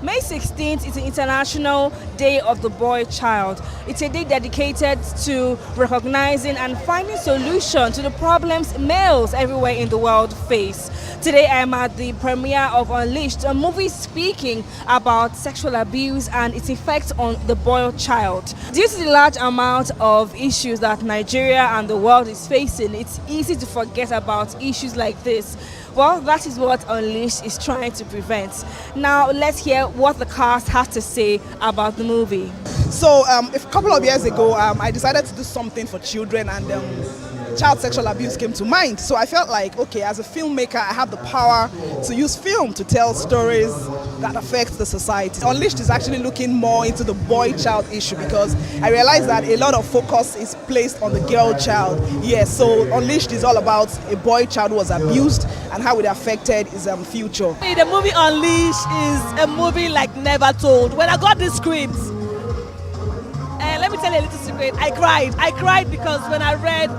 May 16th is the International Day of the Boy Child. It's a day dedicated to recognizing and finding solutions to the problems males everywhere in the world face. Today I am at the premiere of Unleashed, a movie speaking about sexual abuse and its effects on the boy child. Due to the large amount of issues that Nigeria and the world is facing, it's easy to forget about issues like this. Well, that is what Unleashed is trying to prevent. Now, let's hear what the cast has to say about the movie. So, a couple of years ago, I decided to do something for children, and child sexual abuse came to mind. So I felt like, okay, as a filmmaker, I have the power to use film to tell stories that affect the society. Unleashed is actually looking more into the boy-child issue because I realized that a lot of focus is placed on the girl child. Yes, so Unleashed is all about a boy child who was abused and how it affected his future. The movie Unleashed is a movie like never told. When I got the script, let me tell you a little secret, I cried. I cried because when I read,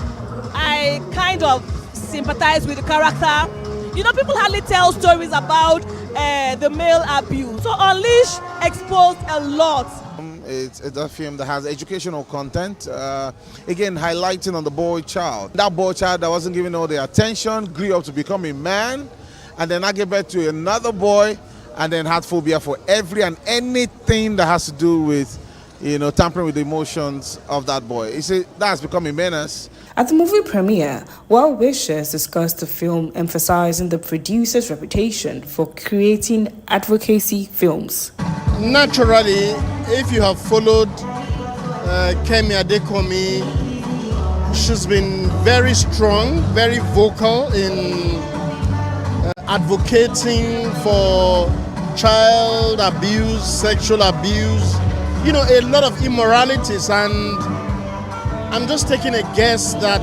I kind of sympathize with the character. You know, people hardly tell stories about the male abuse. So Unleashed exposed a lot. It's a film that has educational content, again highlighting on the boy child. That boy child that wasn't given all the attention, grew up to become a man, and then I gave birth to another boy, and then had phobia for every and anything that has to do with, tampering with the emotions of that boy. You see, that's become a menace. At the movie premiere, well-wishers discussed the film, emphasizing the producer's reputation for creating advocacy films. Naturally, if you have followed Kemi Adekomi, she's been very strong, very vocal in advocating for child abuse, sexual abuse, a lot of immoralities, and I'm just taking a guess that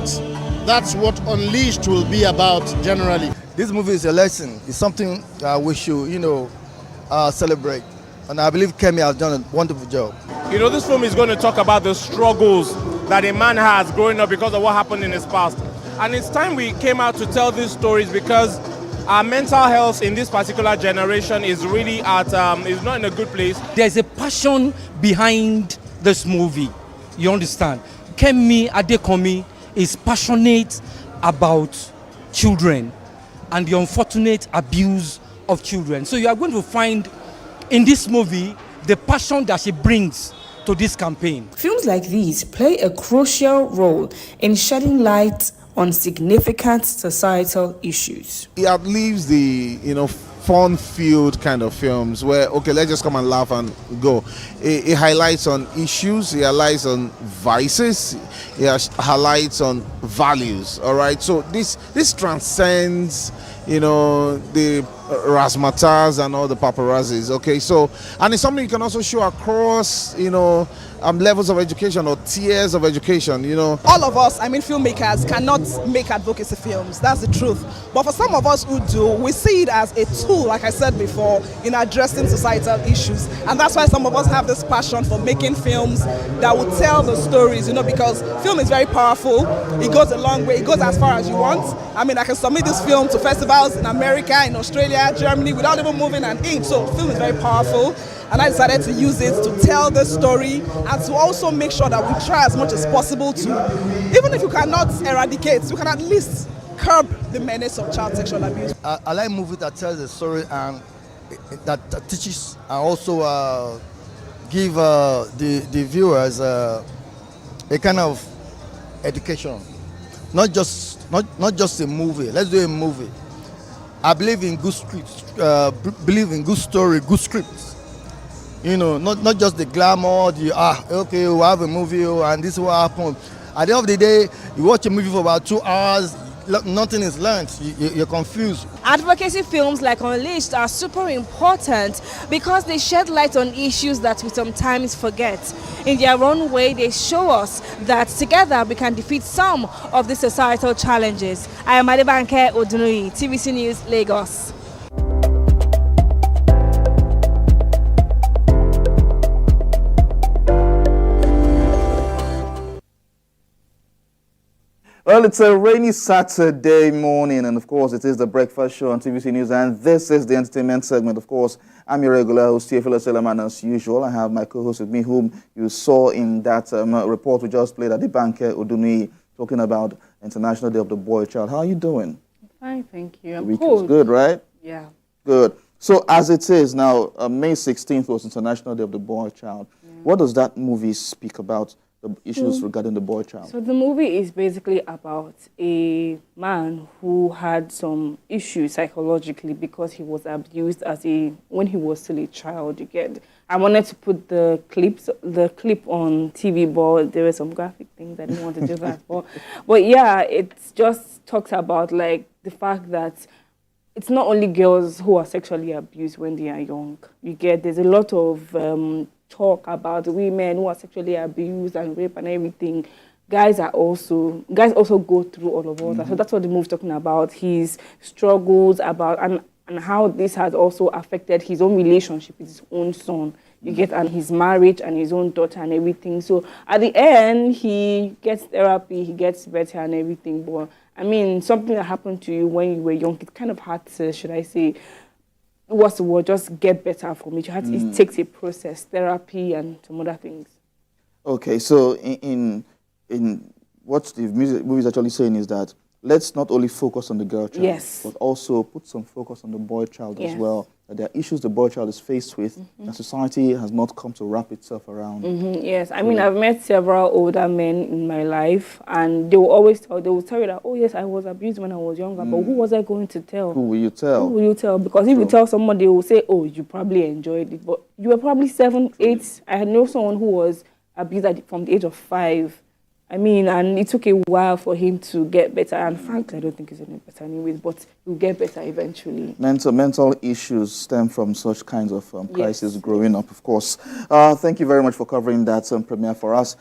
that's what Unleashed will be about generally. This movie is a lesson. It's something we should, celebrate. And I believe Kemi has done a wonderful job. This film is going to talk about the struggles that a man has growing up because of what happened in his past. And it's time we came out to tell these stories because our mental health in this particular generation is really is not in a good place. There's a passion behind this movie, you understand? Kemi Adekomi is passionate about children and the unfortunate abuse of children. So you are going to find in this movie the passion that she brings to this campaign. Films like these play a crucial role in shedding light on significant societal issues. It outlives the, fun-filled kind of films where, okay, let's just come and laugh and go. It highlights on issues, it highlights on vices, it highlights on values, all right? So this transcends, the razzmatazz and all the paparazzis, okay? So, and it's something you can also show across, levels of education or tiers of education, All of us, filmmakers, cannot make advocacy films. That's the truth. But for some of us who do, we see it as a tool, like I said before, in addressing societal issues. And that's why some of us have this passion for making films that will tell the stories, because film is very powerful. It goes a long way. It goes as far as you want. I can submit this film to festivals in America, in Australia, Germany, without even moving an inch. So film is very powerful. And I decided to use it to tell the story and to also make sure that we try as much as possible to, even if you cannot eradicate, you can at least curb the menace of child sexual abuse. I like movies that tells the story and that teaches and also give the viewers a kind of education. Not just a movie. Let's do a movie. I believe in good scripts, believe in good story, good scripts. Not just the glamour, okay, we have a movie and this is what happened. At the end of the day, you watch a movie for about 2 hours, nothing is learned, you're confused. Advocacy films like Unleashed are super important because they shed light on issues that we sometimes forget. In their own way, they show us that together we can defeat some of the societal challenges. I am Adebanke Odunoyi, TVC News, Lagos. Well, it's a rainy Saturday morning, and of course, it is the breakfast show on TVC News, and this is the entertainment segment. Of course, I'm your regular host, Theophilus Seleman, as usual. I have my co-host with me, whom you saw in that report we just played at the Banke Uduni, talking about International Day of the Boy Child. How are you doing? Fine, thank you. The week is good, right? Yeah. Good. So, as it is now, May 16th was International Day of the Boy Child. Yeah. What does that movie speak about? The issues regarding the boy child. So the movie is basically about a man who had some issues psychologically because he was abused when he was still a child. You get. I wanted to put the clip on TV, but there were some graphic things I didn't want to do that for. But yeah, it just talks about like the fact that it's not only girls who are sexually abused when they are young. You get. There's a lot of talk about women who are sexually abused and rape and everything. Guys also go through all of that. So that's what the movie's talking about. His struggles about and how this has also affected his own relationship with his own son. You get, and his marriage and his own daughter and everything. So at the end, he gets therapy, he gets better and everything. But I mean, something that happened to you when you were young, it's kind of hard to, should I say, what's the word, just get better from it. It takes a process, therapy and some other things. Okay, so in what the movie is actually saying is that let's not only focus on the girl child, yes, but also put some focus on the boy child as well. That there are issues the boy child is faced with, and society has not come to wrap itself around. Yes, I mean, I've met several older men in my life, and they will tell you that, oh yes, I was abused when I was younger, but who was I going to tell? Who will you tell? Who will you tell? Because if you tell someone, they will say, oh, you probably enjoyed it, but you were probably 7, 8. I know someone who was abused from the age of 5. I mean, and it took a while for him to get better. And frankly, I don't think he's any better anyways, but he'll get better eventually. Mental issues stem from such kinds of crises growing up, of course. Thank you very much for covering that premiere for us.